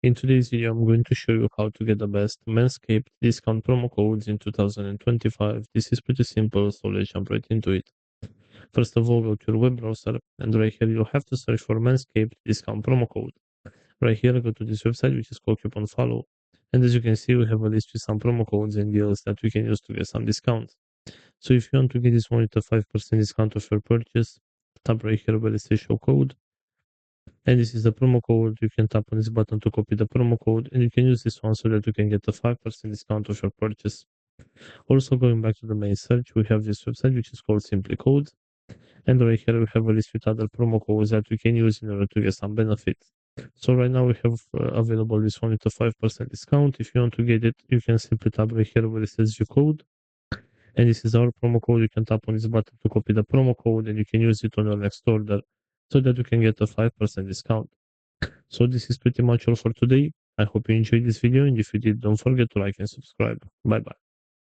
In today's video, I'm going to show you how to get the best Manscaped discount promo codes in 2025. This is pretty simple, so let's jump right into it. First of all, go to your web browser, and right here you'll have to search for Manscaped discount promo code. Right here, go to this website, which is called Coupon Follow. And as you can see, we have a list with some promo codes and deals that we can use to get some discounts. So if you want to get this one with a 5% discount of your purchase, tap right here where it says show code. And this is the promo code. You can tap on this button to copy the promo code, and you can use this one so that you can get a 5% discount of your purchase. Also, going back to the main search, we have this website which is called Simply Codes, and right here we have a list with other promo codes that we can use in order to get some benefits. So right now we have available this one with a 5% discount. If you want to get it, you can simply tap right here where it says view code, and this is our promo code. You can tap on this button to copy the promo code, and you can use it on your next order so that you can get a 5% discount. So this is pretty much all for today. I hope you enjoyed this video, and if you did, don't forget to like and subscribe. Bye bye.